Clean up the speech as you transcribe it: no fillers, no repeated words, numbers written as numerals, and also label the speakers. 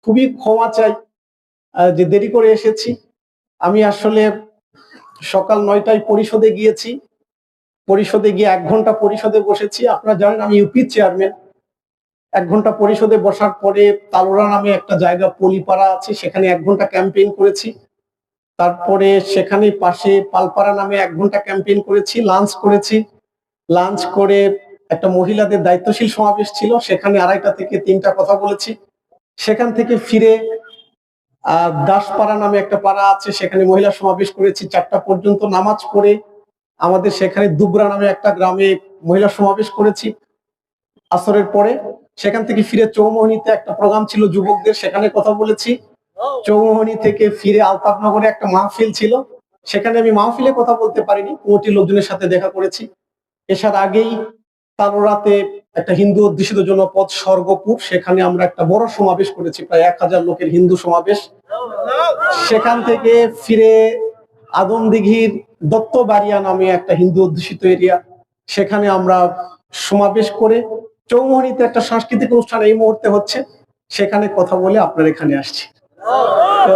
Speaker 1: খুবই ক্ষমা চাই যে দেরি করে এসেছি। আমি আসলে সকাল ৯টায় পরিষদে গিয়েছি। পরিষদে গিয়ে ১ ঘন্টা পরিষদে বসেছি। আপনারা জানেন আমি ইউপির চেয়ারম্যান। ১ ঘন্টা পরিষদে বসার পরে তালোড়া নামে একটা জায়গা পলিপাড়া আছে, সেখানে ১ ঘন্টা ক্যাম্পেইন করেছি। তারপরে সেখানেই পাশে পালপাড়া নামে ১ ঘন্টা ক্যাম্পেইন করেছি, লাঞ্চ করেছি। লাঞ্চ করে একটা মহিলাদের দায়িত্বশীল সমাবেশ ছিল, সেখানে ২:৩০ থেকে ৩টা কথা বলেছি। সেখান থেকে ফিরে দাসপাড়া নামে একটা পাড়া আছে, সেখানে মহিলা সমাবেশ করেছি ৪টা পর্যন্ত। নামাজ পড়ে আমাদের সেখানে দুবরা নামে একটা গ্রামে মহিলা সমাবেশ করেছি আসরের পরে। সেখান থেকে ফিরে চৌমোহনীতে একটা প্রোগ্রাম ছিল যুবকদের, সেখানে কথা বলেছি। চৌমোহনী থেকে ফিরে আলতাফনগরে একটা মাহফিল ছিল, সেখানে আমি মাহফিলে কথা বলতে পারিনি, কমিটির লোকজনের সাথে দেখা করেছি। এসার আগেই তালোড়াতে একটা হিন্দু অধ্যুষিত জনপদ স্বর্গপুর, সেখানে আমরা একটা বড় সমাবেশ করেছি, প্রায় ১,০০০ লোকের হিন্দু সমাবেশ। সেখান থেকে ফিরে আদমদিঘির দত্তবাড়িয়া নামে একটা হিন্দু অধ্যুষিত এরিয়া, সেখানে আমরা সমাবেশ করে চৌমোহনীতে একটা সাংস্কৃতিক অনুষ্ঠান এই মুহূর্তে হচ্ছে, সেখানে কথা বলে আপনার এখানে আসছি। তো